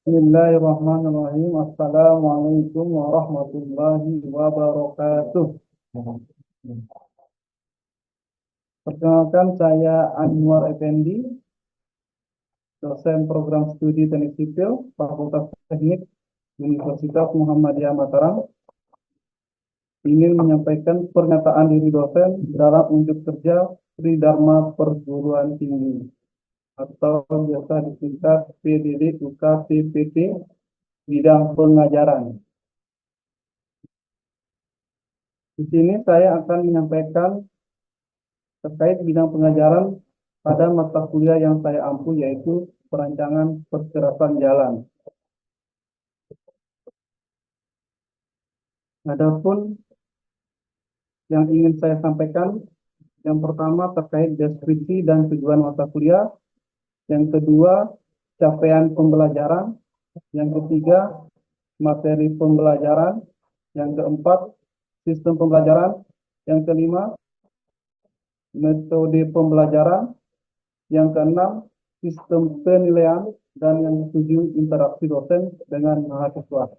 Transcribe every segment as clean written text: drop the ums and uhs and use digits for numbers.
Bismillahirrahmanirrahim. Assalamualaikum warahmatullahi wabarakatuh. Perkenalkan, saya Anwar Effendi, dosen program studi Teknik Sipil, Fakultas Teknik Universitas Muhammadiyah Mataram, ingin menyampaikan pernyataan diri dosen dalam unjuk kerja Tridharma Perguruan Tinggi atau biasa disingkat PDD UK PPT bidang pengajaran. Di sini saya akan menyampaikan terkait bidang pengajaran pada mata kuliah yang saya ampu, yaitu perancangan perkerasan jalan. Adapun yang ingin saya sampaikan, yang pertama terkait deskripsi dan tujuan mata kuliah, yang kedua capaian pembelajaran, yang ketiga materi pembelajaran, yang keempat sistem pembelajaran, yang kelima metode pembelajaran, yang keenam sistem penilaian, dan yang ketujuh interaksi dosen dengan mahasiswa.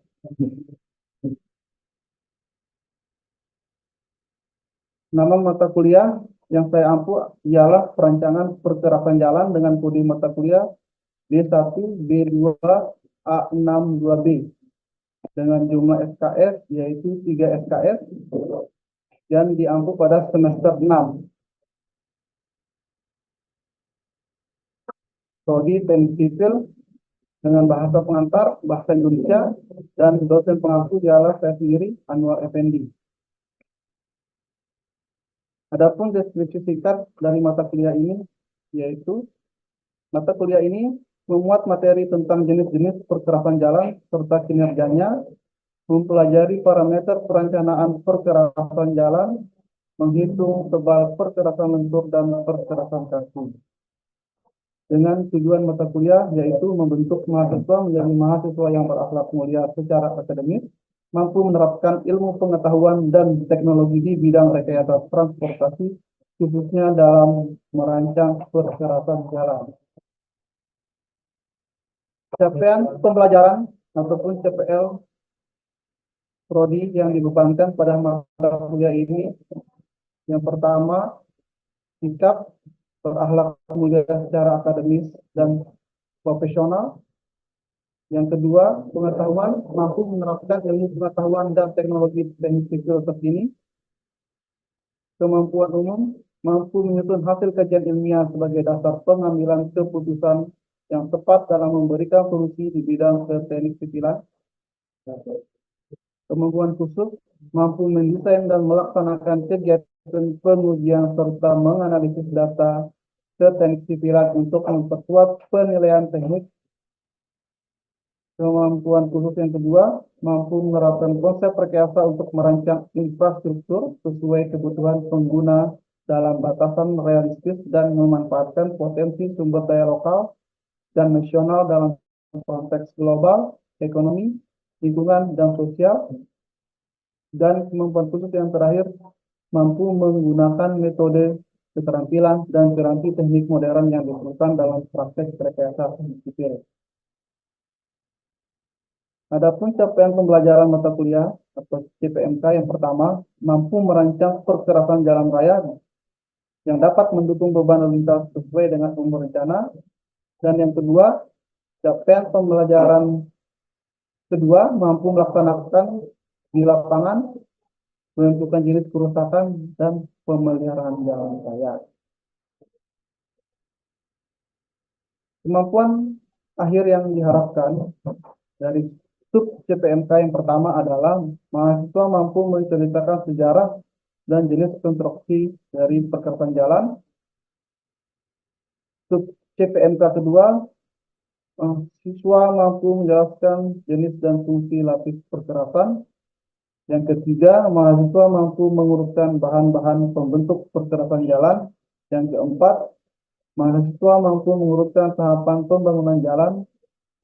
Nama mata kuliah yang saya ampu ialah perancangan pergerakan jalan dengan kode mata kuliah B1, B2, A62B dengan jumlah SKS yaitu 3 SKS dan diampu pada semester 6. Prodi Teknik Sipil dengan bahasa pengantar bahasa Indonesia, dan dosen pengampu ialah saya sendiri, Anwar Effendi. Adapun deskripsi singkat dari mata kuliah ini, yaitu mata kuliah ini memuat materi tentang jenis-jenis perkerasan jalan serta kinerjanya, mempelajari parameter perencanaan perkerasan jalan, menghitung tebal perkerasan lentur dan perkerasan kaki. Dengan tujuan mata kuliah yaitu membentuk mahasiswa menjadi mahasiswa yang berakhlak mulia secara akademis, mampu menerapkan ilmu pengetahuan dan teknologi di bidang rekayasa transportasi, khususnya dalam merancang perkerasan jalan. Capaian pembelajaran ataupun CPL prodi yang dibebankan pada mata kuliah ini, yang pertama sikap berakhlak mulia secara akademis dan profesional. Yang kedua, pengetahuan, mampu menerapkan ilmu pengetahuan dan teknologi teknik sipil terkini. Kemampuan umum, mampu menyusun hasil kajian ilmiah sebagai dasar pengambilan keputusan yang tepat dalam memberikan solusi di bidang teknik sipilan. Kemampuan khusus, mampu mendesain dan melaksanakan kegiatan pengujian serta menganalisis data teknik sipilan untuk memperkuat penilaian teknik. Kemampuan khusus yang kedua, mampu menerapkan konsep rekayasa untuk merancang infrastruktur sesuai kebutuhan pengguna dalam batasan realistis dan memanfaatkan potensi sumber daya lokal dan nasional dalam konteks global, ekonomi, lingkungan, dan sosial. Dan kemampuan khusus yang terakhir, mampu menggunakan metode keterampilan dan piranti teknik modern yang diperlukan dalam praktek rekayasa sipil. Adapun capaian pembelajaran mata kuliah atau CPMK yang pertama, mampu merancang perkerasan jalan raya yang dapat mendukung beban lalu lintas sesuai dengan umur rencana. Dan yang kedua, capaian pembelajaran kedua, mampu melaksanakan di lapangan, menentukan jenis kerusakan dan pemeliharaan jalan raya. Kemampuan akhir yang diharapkan dari sub CPMK yang pertama adalah mahasiswa mampu menceritakan sejarah dan jenis konstruksi dari perkerasan jalan. Sub CPMK kedua, siswa mampu menjelaskan jenis dan fungsi lapis perkerasan. Yang ketiga, mahasiswa mampu mengurutkan bahan-bahan pembentuk perkerasan jalan. Yang keempat, mahasiswa mampu mengurutkan tahapan pembangunan jalan.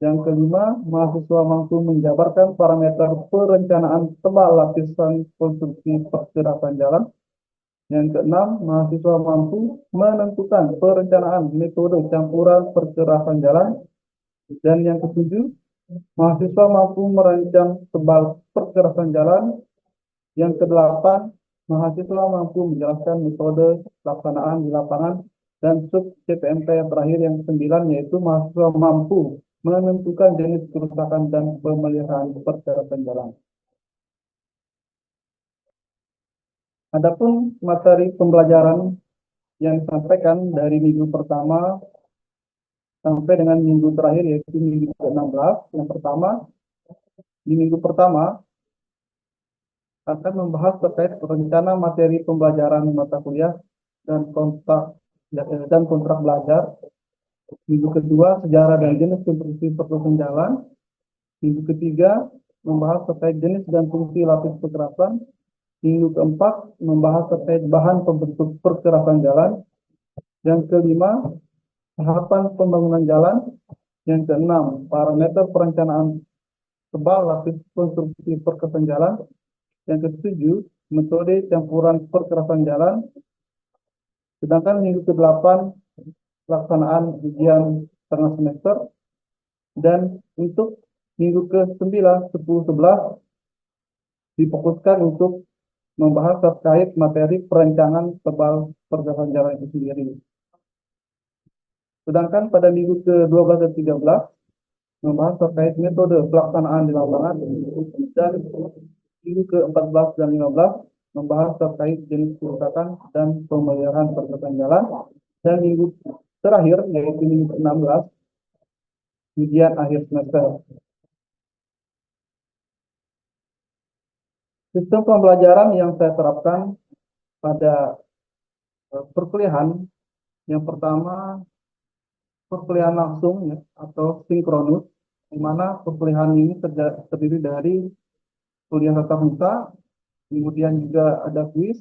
Yang kelima, mahasiswa mampu menjabarkan parameter perencanaan tebal lapisan konstruksi perkerasan jalan. Yang keenam, mahasiswa mampu menentukan perencanaan metode campuran perkerasan jalan. Dan yang ketujuh, Mahasiswa mampu merancang tebal pergerakan jalan. Yang kedelapan, mahasiswa mampu menjelaskan metode pelaksanaan di lapangan. Dan sub CPMK yang terakhir yang sembilan, yaitu mahasiswa mampu menentukan jenis kerusakan dan pemeliharaan pergerakan jalan. Adapun materi pembelajaran yang disampaikan dari minggu pertama sampai dengan minggu terakhir, yaitu minggu ke-16. Yang pertama, di minggu pertama akan membahas terkait rencana materi pembelajaran mata kuliah dan kontrak belajar. Minggu kedua, sejarah dan jenis konstruksi perluasan jalan. Minggu ketiga, membahas terkait jenis dan fungsi lapis kekerasan. Minggu keempat, membahas terkait bahan pembentuk pergerakan jalan. Yang kelima, tahapan pembangunan jalan. Yang keenam, parameter perencanaan tebal lapis konstruksi pergerakan jalan. Yang ketujuh, metode campuran pergerakan jalan. Sedangkan minggu ke-8, pelaksanaan ujian tengah semester. Dan untuk minggu ke-9, 10, 11 difokuskan untuk membahas terkait materi perencanaan tebal pergerakan jalan itu sendiri. Sedangkan pada minggu ke-12 dan 13 membahas terkait metode pelaksanaan di lapangan, dan minggu ke-14 dan 15 membahas terkait jenis kerusakan dan pemeliharaan pergerakan jalan, dan minggu terakhir yaitu minggu ke-16 ujian akhir semester. Sistem pembelajaran yang saya terapkan pada perkuliahan, yang pertama perkuliahan langsung ya, atau sinkronus, di mana perkuliahan ini terdiri dari kuliah tatap muka, kemudian juga ada kuis,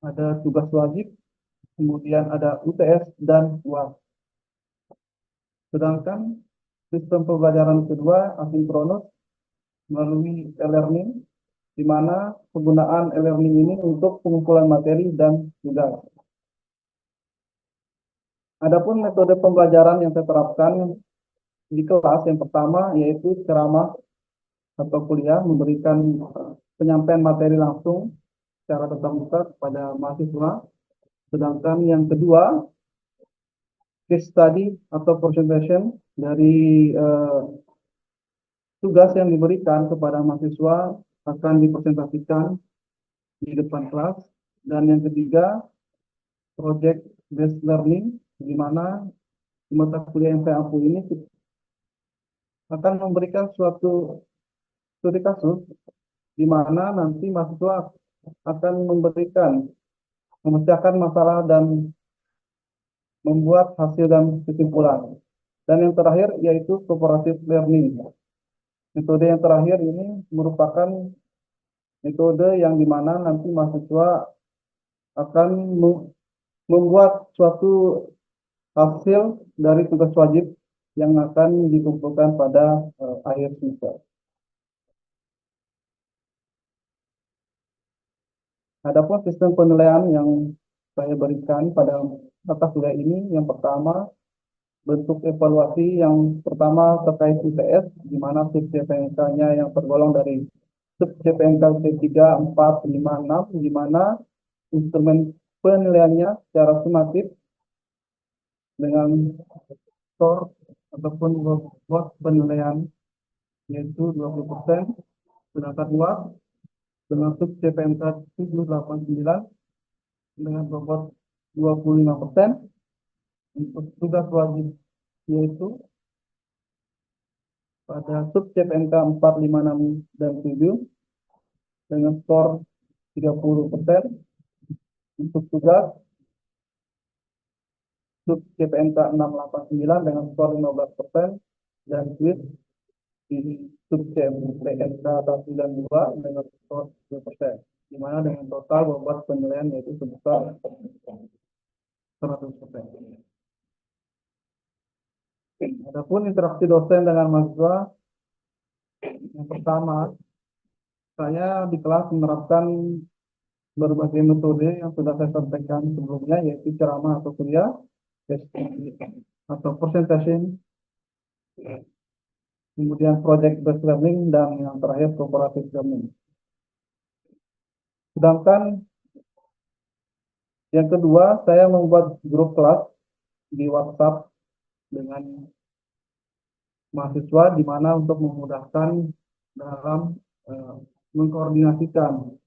ada tugas wajib, kemudian ada UTS dan UAS. Sedangkan sistem pembelajaran kedua asinkronus melalui e-learning, di mana penggunaan e-learning ini untuk pengumpulan materi dan tugas. Adapun metode pembelajaran yang saya terapkan di kelas, yang pertama yaitu ceramah atau kuliah, memberikan penyampaian materi langsung secara tatap muka kepada mahasiswa. Sedangkan yang kedua, case study atau presentation dari tugas yang diberikan kepada mahasiswa akan dipresentasikan di depan kelas. Dan yang ketiga, project based learning, di mana di mata kuliah yang saya ampu ini akan memberikan suatu studi kasus, di mana nanti mahasiswa akan memecahkan masalah dan membuat hasil dan kesimpulan. Dan yang terakhir yaitu cooperative learning. Metode yang terakhir ini merupakan metode yang dimana nanti mahasiswa akan membuat suatu hasil dari tugas wajib yang akan dikumpulkan pada akhir semester. Adapun sistem penilaian yang saya berikan pada mata kuliah ini, yang pertama bentuk evaluasi yang pertama terkait UTS, di mana sub CPNK-nya yang tergolong dari sub CPNK T3, 4, 5, 6, di mana instrumen penilaiannya secara sumatif dengan skor ataupun bobot penilaian yaitu 20%, sedangkan UAS dengan sub CPNK 789 dengan bobot 25%. Untuk tugas wajib yaitu pada sub CPNK 4, 5, 6, dan 7 dengan skor 30%. Untuk tugas sub CPNK 6, 8, 9 dengan skor 15%, dan kuis di sub CPNK 92 dengan skor 10%, di mana dengan total bobot penilaian yaitu sebesar 100%. Adapun interaksi dosen dengan mahasiswa, yang pertama, saya di kelas menerapkan berbagai metode yang sudah saya sampaikan sebelumnya, yaitu ceramah atau kuliah, atau presentation, kemudian project based learning, dan yang terakhir cooperative learning. Sedangkan yang kedua, saya membuat grup kelas di WhatsApp dengan mahasiswa, di mana untuk memudahkan dalam mengkoordinasikan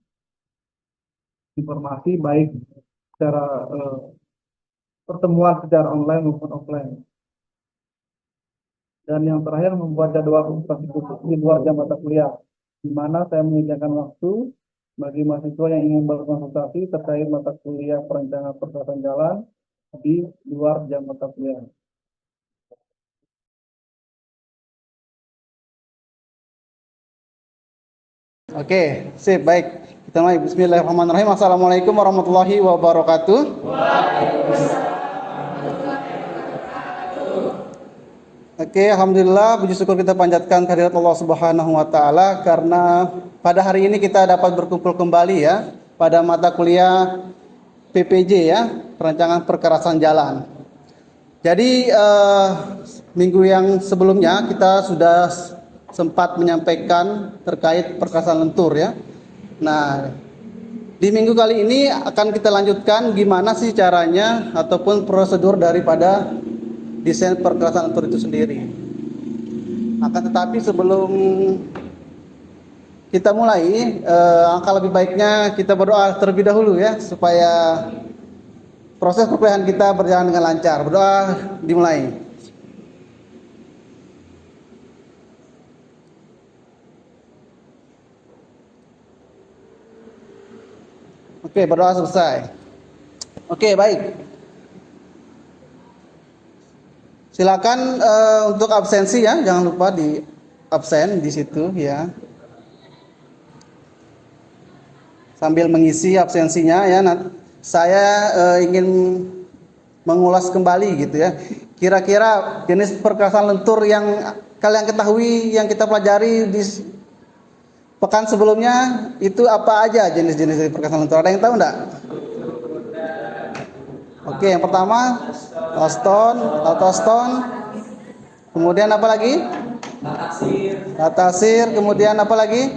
informasi baik secara pertemuan secara online maupun offline. Dan yang terakhir, membuat jadwal konsultasi khusus di luar jam mata kuliah, di mana saya menyediakan waktu bagi mahasiswa yang ingin berkonsultasi terkait mata kuliah perencanaan perkhidmatan jalan di luar jam mata kuliah. Oke, sip, baik. Kita mulai. Bismillahirrahmanirrahim. Assalamualaikum warahmatullahi wabarakatuh. Oke, alhamdulillah, puji syukur kita panjatkan kehadirat Allah Subhanahu wa taala karena pada hari ini kita dapat berkumpul kembali ya pada mata kuliah PPJ ya, perancangan perkerasan jalan. Jadi minggu yang sebelumnya kita sudah sempat menyampaikan terkait perkerasan lentur ya. Nah, di minggu kali ini akan kita lanjutkan gimana sih caranya ataupun prosedur daripada desain perkerasan lentur itu sendiri. Akan tetapi sebelum kita mulai, angka lebih baiknya kita berdoa terlebih dahulu ya, supaya proses perkuliahan kita berjalan dengan lancar. Berdoa dimulai. Oke, berdoa selesai. Oke, baik. Silakan untuk absensi ya, jangan lupa di absen di situ ya. Sambil mengisi absensinya ya, saya ingin mengulas kembali gitu ya. Kira-kira jenis perkerasan lentur yang kalian ketahui, yang kita pelajari di pekan sebelumnya itu apa aja jenis-jenis dari perkerasan lentur? Ada yang tahu enggak? Oke, yang pertama autostone, kemudian apa lagi? Latasir, kemudian apa lagi?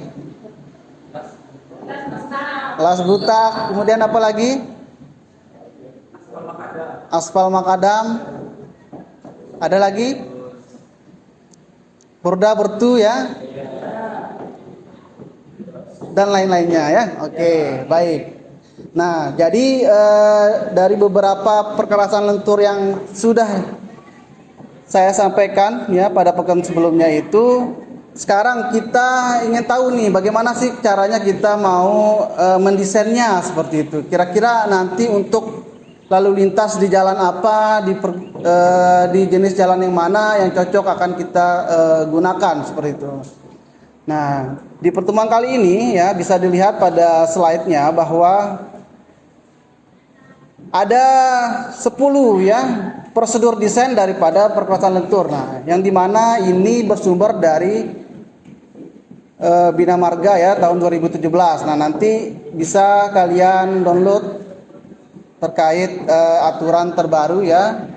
Las butak, kemudian apa lagi? Aspal makadam. Ada lagi? Burda bertu ya. Dan lain-lainnya ya. Oke, baik. Nah, jadi dari beberapa perkerasan lentur yang sudah saya sampaikan ya pada pekan sebelumnya itu, sekarang kita ingin tahu nih bagaimana sih caranya kita mau mendesainnya seperti itu. Kira-kira nanti untuk lalu lintas di jalan apa, di jenis jalan yang mana yang cocok akan kita gunakan seperti itu. Nah, di pertemuan kali ini ya bisa dilihat pada slide-nya bahwa ada 10 ya prosedur desain daripada perkerasan lentur. Nah, yang dimana ini bersumber dari Bina Marga ya tahun 2017. Nah, nanti bisa kalian download terkait aturan terbaru ya,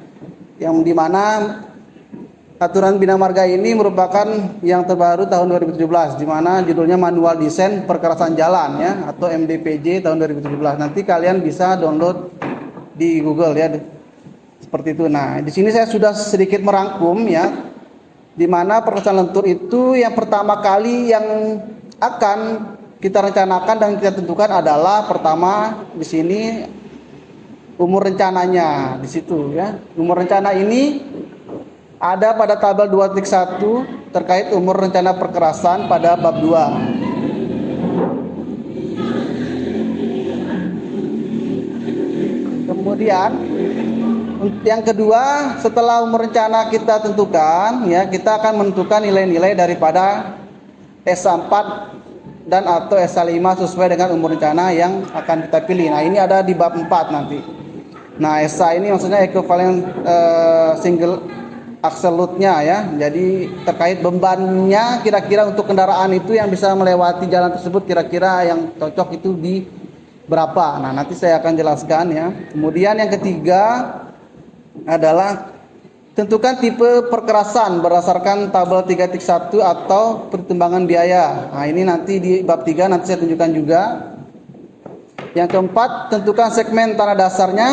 yang dimana aturan Bina Marga ini merupakan yang terbaru tahun 2017, di mana judulnya Manual Desain Perkerasan Jalan ya, atau MDPJ tahun 2017. Nanti kalian bisa download di Google ya, seperti itu. Nah, di sini saya sudah sedikit merangkum ya, di mana perkerasan lentur itu yang pertama kali yang akan kita rencanakan dan kita tentukan adalah pertama di sini umur rencananya di situ ya. Umur rencana ini ada pada tabel 2.1 terkait umur rencana perkerasan pada bab 2. Kemudian yang kedua, setelah umur rencana kita tentukan ya, kita akan menentukan nilai-nilai daripada SA4 dan atau SA5 sesuai dengan umur rencana yang akan kita pilih. Nah, ini ada di bab 4 nanti. Nah, SA ini maksudnya equivalent single axle load-nya ya. Jadi terkait bebannya kira-kira untuk kendaraan itu yang bisa melewati jalan tersebut kira-kira yang cocok itu di berapa. Nah, nanti saya akan jelaskan ya. Kemudian yang ketiga adalah tentukan tipe perkerasan berdasarkan tabel 3.1 atau pertimbangan biaya. Nah, ini nanti di bab 3 nanti saya tunjukkan juga. Yang keempat, tentukan segmen tanah dasarnya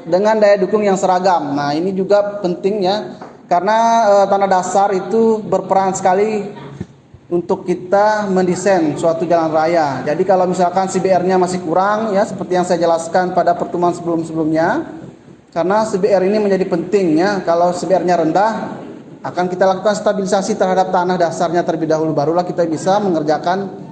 dengan daya dukung yang seragam. Nah, ini juga penting ya, karena tanah dasar itu berperan sekali untuk kita mendesain suatu jalan raya. Jadi kalau misalkan CBR-nya masih kurang ya, seperti yang saya jelaskan pada pertemuan sebelum-sebelumnya, karena CBR ini menjadi penting ya. Kalau CBR-nya rendah, akan kita lakukan stabilisasi terhadap tanah dasarnya terlebih dahulu, barulah kita bisa mengerjakan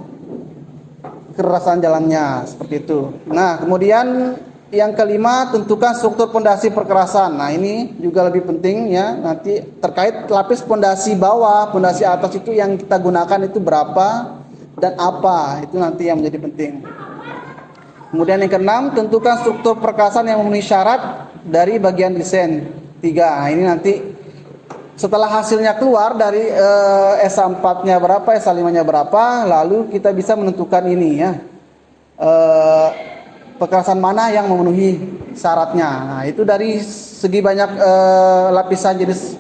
kerasan jalannya seperti itu. Nah, kemudian yang kelima, tentukan struktur pondasi perkerasan. Nah, ini juga lebih penting ya. Nanti terkait lapis pondasi bawah, pondasi atas itu yang kita gunakan itu berapa dan apa, itu nanti yang menjadi penting. Kemudian yang keenam, tentukan struktur perkerasan yang memenuhi syarat dari bagian desain 3. Nah, ini nanti setelah hasilnya keluar dari SA4-nya berapa, SA5-nya berapa, lalu kita bisa menentukan ini ya. Perkerasan mana yang memenuhi syaratnya. Nah, itu dari segi banyak lapisan jenis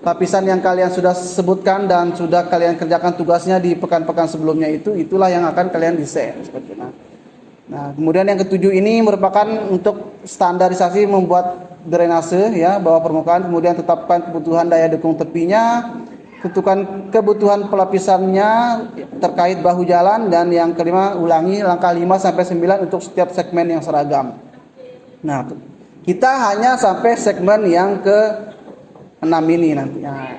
lapisan yang kalian sudah sebutkan dan sudah kalian kerjakan tugasnya di pekan-pekan sebelumnya itulah yang akan kalian desain seperti itu. Nah, kemudian yang ketujuh ini merupakan untuk standarisasi membuat drainase ya, bawah permukaan, kemudian tetapkan kebutuhan daya dukung tepinya, tentukan kebutuhan pelapisannya terkait bahu jalan, dan yang kelima, ulangi langkah 5 sampai 9 untuk setiap segmen yang seragam. Nah, kita hanya sampai segmen yang ke-6 ini nantinya.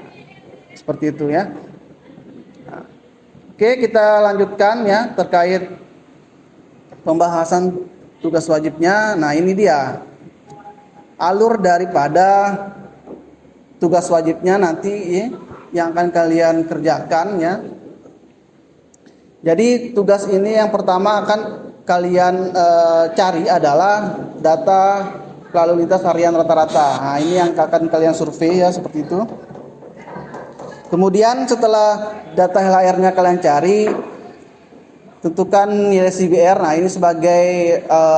Seperti itu ya. Nah, oke, kita lanjutkan ya terkait pembahasan tugas wajibnya. Nah, ini dia alur daripada tugas wajibnya nanti ya, yang akan kalian kerjakan ya. Jadi tugas ini yang pertama akan kalian cari adalah data lalu lintas harian rata-rata. Nah, ini yang akan kalian survei ya, seperti itu. Kemudian setelah data LHR-nya kalian cari, tentukan nilai CBR. Nah, ini sebagai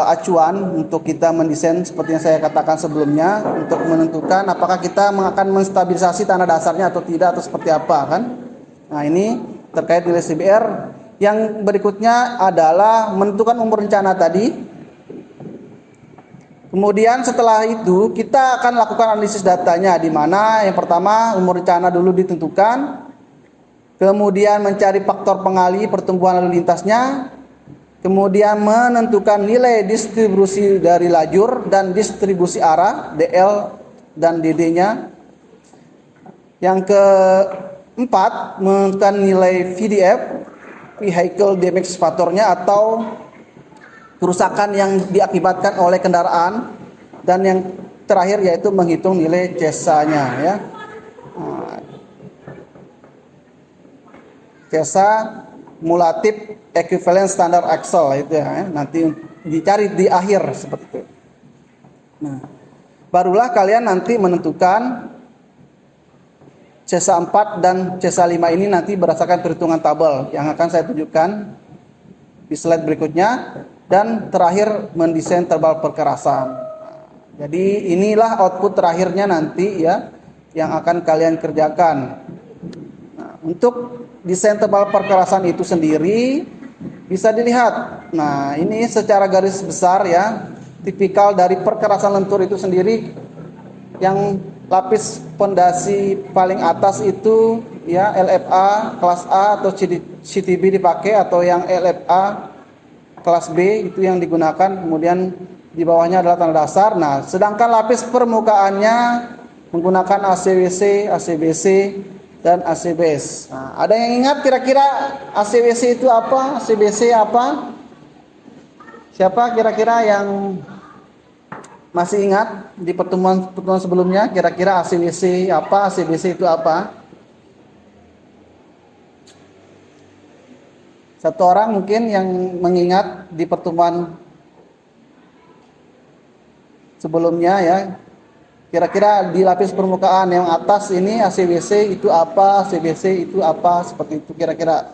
acuan untuk kita mendesain seperti yang saya katakan sebelumnya, untuk menentukan apakah kita akan menstabilisasi tanah dasarnya atau tidak, atau seperti apa kan. Nah, ini terkait nilai CBR. Yang berikutnya adalah menentukan umur rencana tadi. Kemudian setelah itu kita akan lakukan analisis datanya, di mana yang pertama umur rencana dulu ditentukan. Kemudian mencari faktor pengali pertumbuhan lalu lintasnya, kemudian menentukan nilai distribusi dari lajur dan distribusi arah DL dan DD-nya. Yang keempat, menentukan nilai VDF, vehicle damage factor-nya, atau kerusakan yang diakibatkan oleh kendaraan, dan yang terakhir yaitu menghitung nilai CESA-nya ya. CESA Cumulative Equivalent Standard Axle itu ya, nanti dicari di akhir seperti itu. Nah, barulah kalian nanti menentukan CESA 4 dan CESA 5 ini nanti berdasarkan perhitungan tabel yang akan saya tunjukkan di slide berikutnya, dan terakhir mendesain terbal perkerasan. Jadi inilah output terakhirnya nanti ya yang akan kalian kerjakan. Nah, untuk desain tebal perkerasan itu sendiri bisa dilihat. Nah, ini secara garis besar ya, tipikal dari perkerasan lentur itu sendiri. Yang lapis pondasi paling atas itu ya LFA kelas A atau CTB dipakai, atau yang LFA kelas B itu yang digunakan. Kemudian di bawahnya adalah tanah dasar. Nah, sedangkan lapis permukaannya menggunakan ACWC, ACBC, dan ACBS. Nah, ada yang ingat kira-kira ACWC itu apa? ACBC apa? Siapa kira-kira yang masih ingat di pertemuan sebelumnya? Kira-kira ACWC apa? ACBC itu apa? Satu orang mungkin yang mengingat di pertemuan sebelumnya ya. Kira-kira di lapis permukaan yang atas ini ACWC itu apa, ACBC itu apa, seperti itu kira-kira.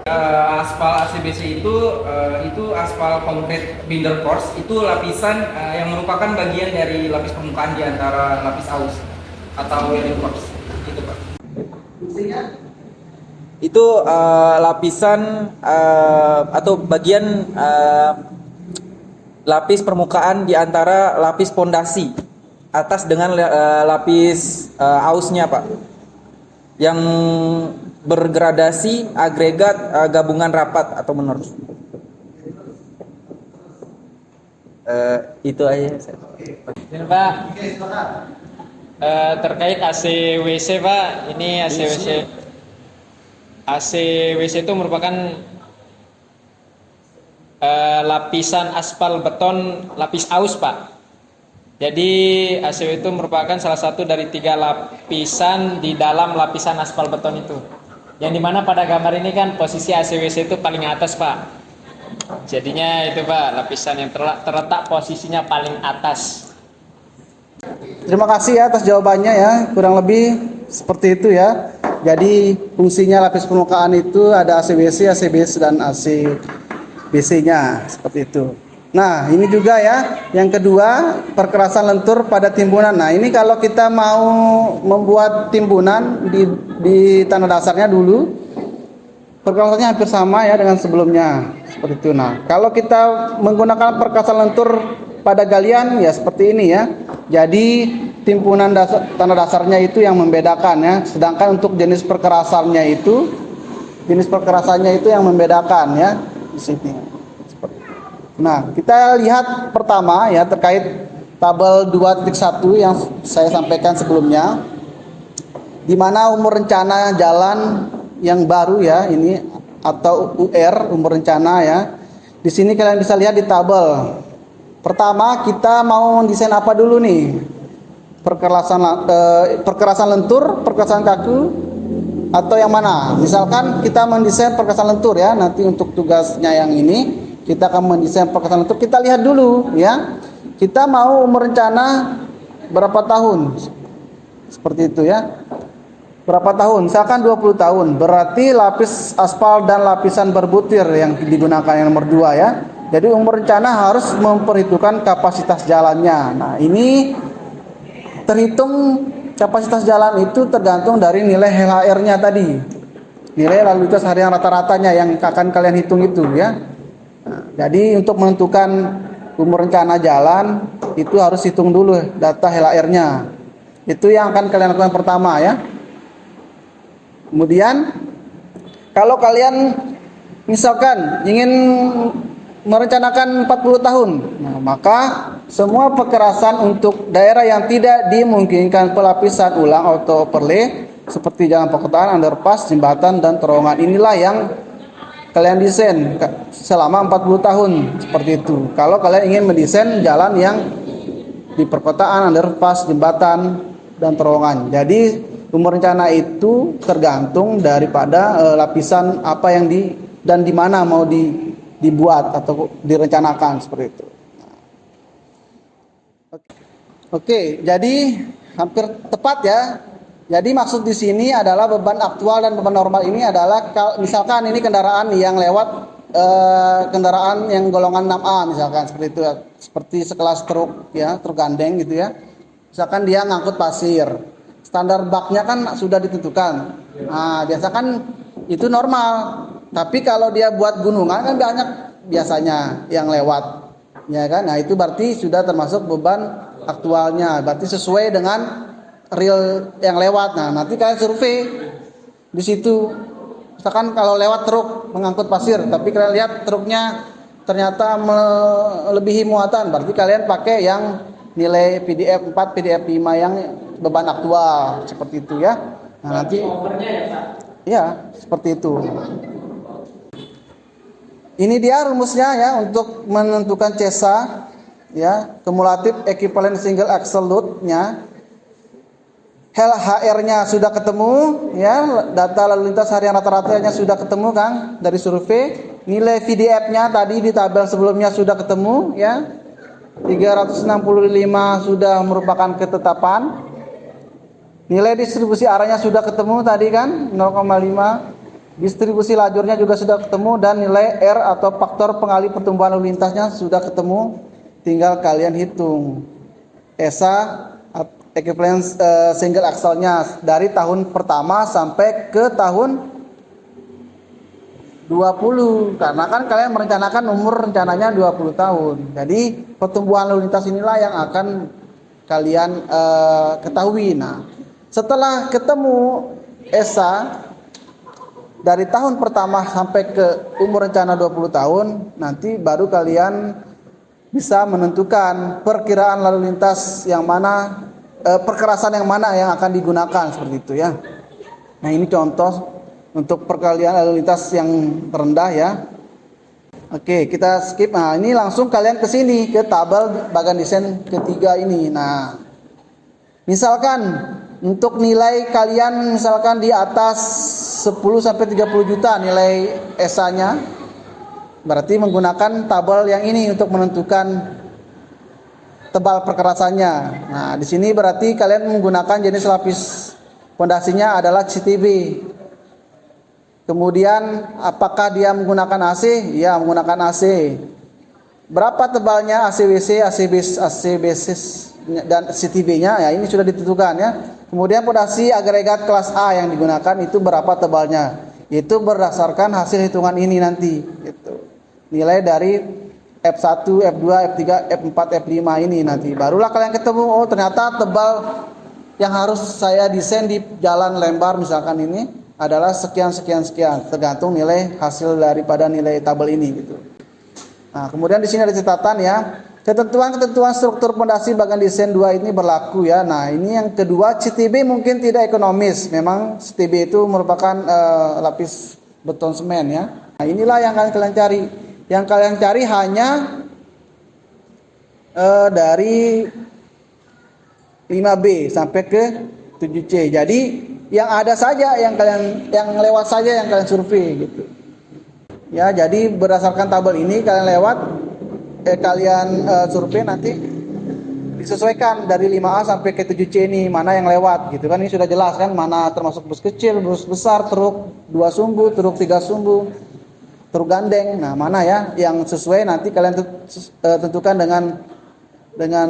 Aspal ACBC itu aspal konkret binder course, itu lapisan yang merupakan bagian dari lapis permukaan di antara lapis aus atau wearing course. Itu Pak. Itu lapisan atau bagian lapis permukaan di antara lapis pondasi atas dengan lapis ausnya Pak, yang bergradasi agregat gabungan rapat atau menor. Itu aja. Ini Pak, terkait ACWC Pak, ini ACWC itu merupakan lapisan aspal beton lapis aus Pak. Jadi ACW itu merupakan salah satu dari 3 lapisan di dalam lapisan aspal beton itu. Yang dimana pada gambar ini kan posisi ACWC itu paling atas Pak. Jadinya itu Pak, lapisan yang terletak posisinya paling atas. Terima kasih ya atas jawabannya ya, kurang lebih seperti itu ya. Jadi fungsinya lapis permukaan itu ada ACWC, ACBS dan ACBC-nya seperti itu. Nah ini juga ya, yang kedua perkerasan lentur pada timbunan. Nah ini kalau kita mau membuat timbunan di tanah dasarnya dulu, perkerasannya hampir sama ya dengan sebelumnya seperti itu. Nah kalau kita menggunakan perkerasan lentur pada galian ya seperti ini ya. Jadi timbunan tanah dasarnya itu yang membedakan ya. Sedangkan untuk jenis perkerasannya itu yang membedakan ya di sini. Nah, kita lihat pertama ya terkait tabel 2.1 yang saya sampaikan sebelumnya, di mana umur rencana jalan yang baru ya ini atau UR umur rencana ya. Di sini kalian bisa lihat di tabel. Pertama kita mau desain apa dulu nih? Perkerasan lentur, perkerasan kaku, atau yang mana? Misalkan kita mendesain perkerasan lentur ya. Nanti untuk tugasnya yang ini kita akan mendesain perkerasan lentur. Kita lihat dulu ya. Kita mau umur rencana berapa tahun? Seperti itu ya. Berapa tahun? Misalkan 20 tahun. Berarti lapis aspal dan lapisan berbutir yang digunakan yang nomor 2 ya. Jadi umur rencana harus memperhitungkan kapasitas jalannya. Nah, ini terhitung kapasitas jalan itu tergantung dari nilai HLR-nya tadi. Nilai lalu lintas harian rata-ratanya yang akan kalian hitung itu ya. Nah, jadi untuk menentukan umur rencana jalan itu harus hitung dulu data HLR-nya. Itu yang akan kalian lakukan pertama ya. Kemudian kalau kalian misalkan ingin merencanakan 40 tahun, nah, maka semua perkerasan untuk daerah yang tidak dimungkinkan pelapisan ulang atau overlay seperti jalan perkotaan, underpass, jembatan dan terowongan inilah yang kalian desain selama 40 tahun seperti itu. Kalau kalian ingin mendesain jalan yang di perkotaan, underpass, jembatan dan terowongan. Jadi umur rencana itu tergantung daripada lapisan apa yang dan di mana mau dibuat atau direncanakan seperti itu. Oke, jadi hampir tepat ya. Jadi maksud di sini adalah beban aktual dan beban normal ini adalah misalkan ini kendaraan yang lewat kendaraan yang golongan 6A misalkan seperti itu ya. Seperti sekelas truk ya, truk gandeng gitu ya. Misalkan dia ngangkut pasir. Standar baknya kan sudah ditentukan. Nah, biasa kan itu normal. Tapi kalau dia buat gunungan kan banyak biasanya yang lewat. Ya kan? Nah, itu berarti sudah termasuk beban aktualnya. Berarti sesuai dengan real yang lewat. Nah, nanti kalian survei di situ. Misalkan kalau lewat truk mengangkut pasir, tapi kalian lihat truknya ternyata melebihi muatan, berarti kalian pakai yang nilai PDF 4, PDF 5 yang beban aktual seperti itu ya. Nah, nanti ya seperti itu. Ini dia rumusnya ya untuk menentukan CESA ya, kumulatif equivalent single axle load-nya. HR-nya sudah ketemu ya, data lalu lintas harian rata-ratanya sudah ketemu kan dari survei. Nilai VDF-nya tadi di tabel sebelumnya sudah ketemu ya. 365 sudah merupakan ketetapan. Nilai distribusi arahnya sudah ketemu tadi kan 0,5. Distribusi lajurnya juga sudah ketemu dan nilai R atau faktor pengalih pertumbuhan lalu lintasnya sudah ketemu. Tinggal kalian hitung ESA equivalence single axle-nya dari tahun pertama sampai ke tahun 20, karena kan kalian merencanakan umur rencananya 20 tahun. Jadi pertumbuhan lalu lintas inilah yang akan kalian ketahui. Nah, setelah ketemu ESA dari tahun pertama sampai ke umur rencana 20 tahun, nanti baru kalian bisa menentukan perkiraan lalu lintas yang mana, perkerasan yang mana yang akan digunakan, seperti itu ya. Nah, ini contoh untuk perkalian lalu lintas yang rendah ya. Oke, kita skip. Nah, ini langsung kalian ke sini ke tabel bagian desain ketiga ini. Nah, misalkan untuk nilai kalian misalkan di atas 10 sampai 30 juta nilai ESA-nya, berarti menggunakan tabel yang ini untuk menentukan tebal perkerasannya. Nah, di sini berarti kalian menggunakan jenis lapis pondasinya adalah CTB. Kemudian apakah dia menggunakan AC? Ya, menggunakan AC. Berapa tebalnya ACWC, AC basis dan CTB-nya? Ya, ini sudah ditentukan ya. Kemudian pondasi agregat kelas A yang digunakan itu berapa tebalnya? Itu berdasarkan hasil hitungan ini nanti. Gitu. Nilai dari F1, F2, F3, F4, F5 ini nanti. Barulah kalian ketemu, oh ternyata tebal yang harus saya desain di jalan Lembar misalkan ini adalah sekian. Tergantung nilai hasil daripada nilai tabel ini gitu. Nah, kemudian di sini ada catatan ya. Ketentuan struktur pondasi bagian desain 2 ini berlaku ya. Nah, ini yang kedua, CTB mungkin tidak ekonomis. Memang CTB itu merupakan lapis beton semen ya. Nah, inilah yang kalian cari. Yang kalian cari hanya dari 5B sampai ke 7C. Jadi yang ada saja yang lewat saja yang kalian survei gitu. Ya, jadi berdasarkan tabel ini kalian lewat kalian survei nanti disesuaikan dari 5A sampai ke 7C ini mana yang lewat gitu kan. Ini sudah jelas kan mana termasuk bus kecil, bus besar, truk 2 sumbu, truk 3 sumbu, truk gandeng. Nah, mana ya yang sesuai nanti kalian tentukan dengan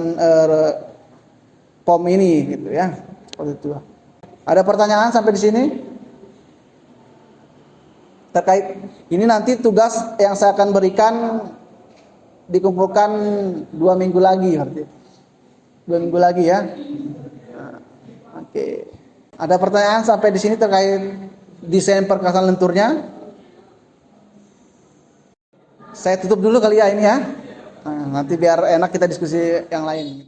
POM ini gitu ya. Seperti itu. Ada pertanyaan sampai di sini? Terkait ini nanti tugas yang saya akan berikan dikumpulkan 2 minggu lagi berarti. 2 minggu lagi ya. Nah, oke. Ada pertanyaan sampai di sini terkait desain perkerasan lenturnya? Saya tutup dulu kali ya ini ya. Nah, nanti biar enak kita diskusi yang lain.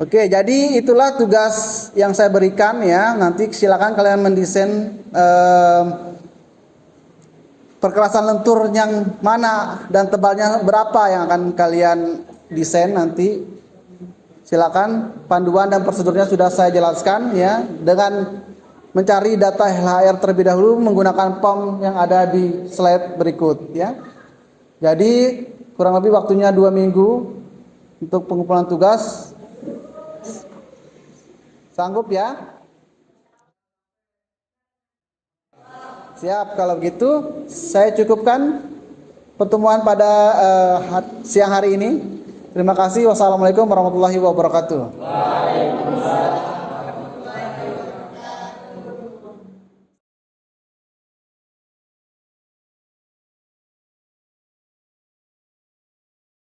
Oke, jadi itulah tugas yang saya berikan ya. Nanti silakan kalian mendesain perkerasan lentur yang mana dan tebalnya berapa yang akan kalian desain nanti. Silakan, panduan dan prosedurnya sudah saya jelaskan ya. Dengan mencari data LHR terlebih dahulu menggunakan POM yang ada di slide berikut ya. Jadi kurang lebih waktunya 2 minggu untuk pengumpulan tugas. Sanggup ya? Siap, kalau begitu saya cukupkan pertemuan pada siang hari ini. Terima kasih. Wassalamualaikum warahmatullahi wabarakatuh. Waalaikumsalam.